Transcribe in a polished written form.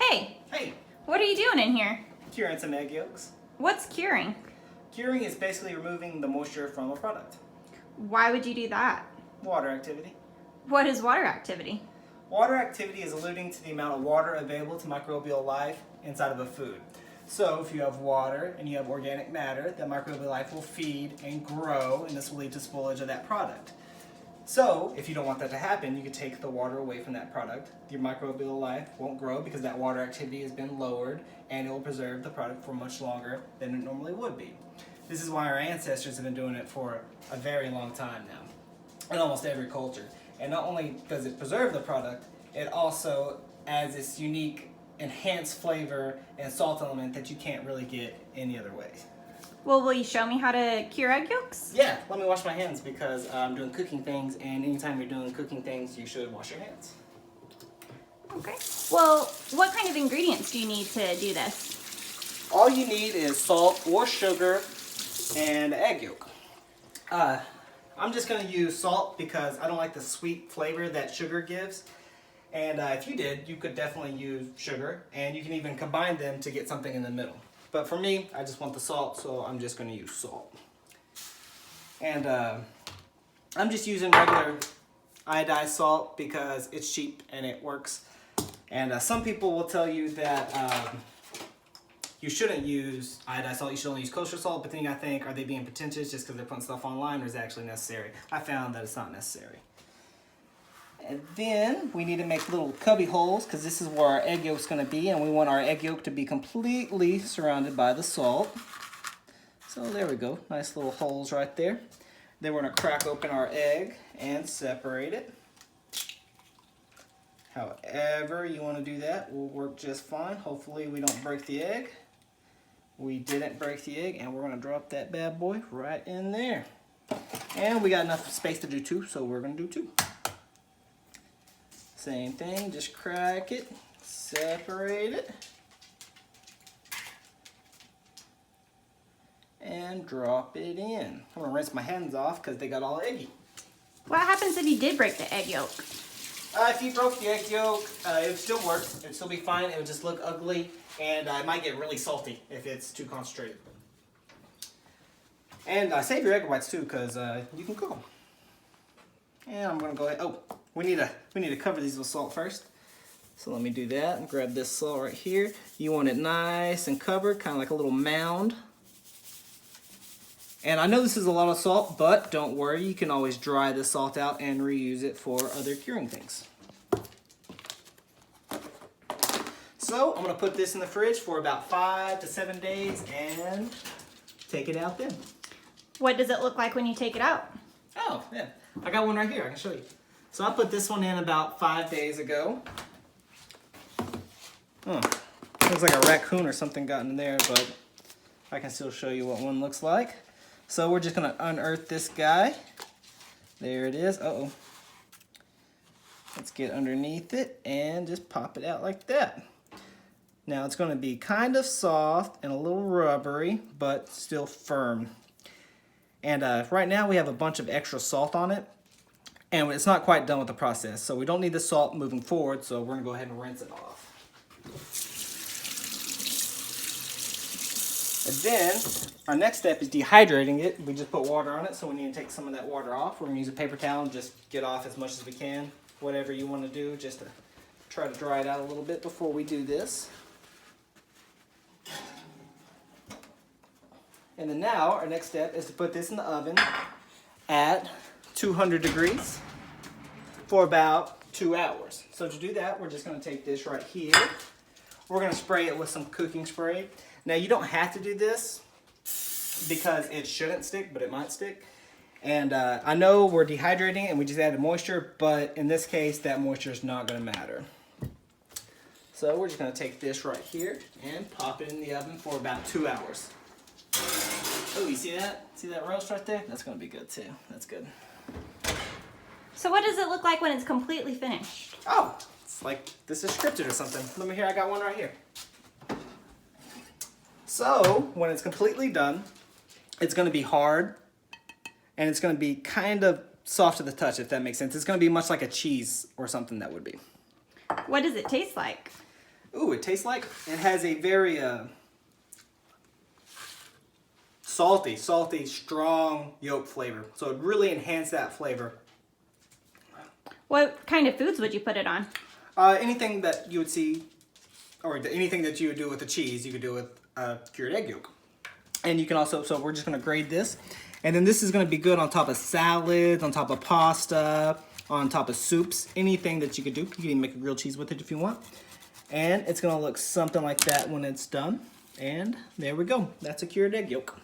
Hey, Hey, what are you doing in here? curing some egg yolks. What's curing? Curing is basically removing the moisture from a product. Why would you do that? Water activity. What is water activity? Water activity is alluding to the amount of water available to microbial life inside of a food. So if you have water and you have organic matter, that microbial life will feed and grow, and this will lead to spoilage of that product. So if you don't want that to happen, you could take the water away from that product. Your microbial life won't grow because that water activity has been lowered, and it will preserve the product for much longer than it normally would be. This is why our ancestors have been doing it for a very long time now, in almost every culture. And not only does it preserve the product, it also adds this unique enhanced flavor and salt element that you can't really get any other way. Well, will you show me how to cure egg yolks? Yeah, let me wash my hands because I'm doing cooking things, and anytime you're doing cooking things, you should wash your hands. Okay. Well, what kind of ingredients do you need to do this? All you need is salt or sugar and egg yolk. I'm just going to use salt because I don't like the sweet flavor that sugar gives. And if you did, you could definitely use sugar, and you can even combine them to get something in the middle. But for me, I just want the salt, so I'm just going to use salt. And I'm just using regular iodized salt because it's cheap and it works. And some people will tell you that you shouldn't use iodized salt, you should only use kosher salt, but then I think, are they being pretentious just because they're putting stuff online, or is it actually necessary? I found that it's not necessary. And then we need to make little cubby holes because this is where our egg yolk is going to be, and we want our egg yolk to be completely surrounded by the salt. So there we go, nice little holes right there. Then we're going to crack open our egg and separate it. However you want to do that will work just fine. Hopefully we don't break the egg. We didn't break the egg, and we're going to drop that bad boy right in there. And we got enough space to do two, so we're going to do two. Same thing, just crack it, separate it, and drop it in. I'm gonna rinse my hands off because they got all eggy. What happens if you did break the egg yolk? If you broke the egg yolk, it would still work. It would still be fine. It would just look ugly, and it might get really salty if it's too concentrated. And save your egg whites too, because you can cook them. And I'm gonna go ahead. Oh, we need to cover these with salt first. So let me do that and grab this salt right here. You want it nice and covered, kind of like a little mound. And I know this is a lot of salt, but don't worry, you can always dry this salt out and reuse it for other curing things. So I'm gonna put this in the fridge for about 5 to 7 days and take it out then. What does it look like when you take it out? Oh, yeah. I got one right here. I can show you. So I put this one in about 5 days ago. Looks like a raccoon or something got in there, but I can still show you what one looks like. So we're just going to unearth this guy. There it is. Uh-oh. Let's get underneath it and just pop it out like that. Now it's going to be kind of soft and a little rubbery, but still firm. And right now we have a bunch of extra salt on it, and it's not quite done with the process. So we don't need the salt moving forward, so we're gonna go ahead and rinse it off. And then our next step is dehydrating it. We just put water on it, so we need to take some of that water off. We're gonna use a paper towel and just get off as much as we can, whatever you wanna do, just to try to dry it out a little bit before we do this. And then now, our next step is to put this in the oven at 200 degrees for about 2 hours. So to do that, we're just gonna take this right here. We're gonna spray it with some cooking spray. Now you don't have to do this because it shouldn't stick, but it might stick. And I know we're dehydrating and we just added moisture, but in this case, that moisture is not gonna matter. So we're just gonna take this right here and pop it in the oven for about 2 hours. Oh, you see that? See that roast right there? That's going to be good too. That's good. So what does it look like when it's completely finished? Oh, it's like this is scripted or something. Let me hear, I got one right here. So, when it's completely done, it's going to be hard, and it's going to be kind of soft to the touch, if that makes sense. It's going to be much like a cheese or something that would be. What does it taste like? Ooh, it tastes like it has a very salty, strong yolk flavor. So it really enhanced that flavor. What kind of foods would you put it on? Anything that you would see, or anything that you would do with the cheese, you could do with cured egg yolk. And you can also, so we're just gonna grate this. And then this is gonna be good on top of salads, on top of pasta, on top of soups, anything that you could do. You can even make a grilled cheese with it if you want. And it's gonna look something like that when it's done. And there we go, that's a cured egg yolk.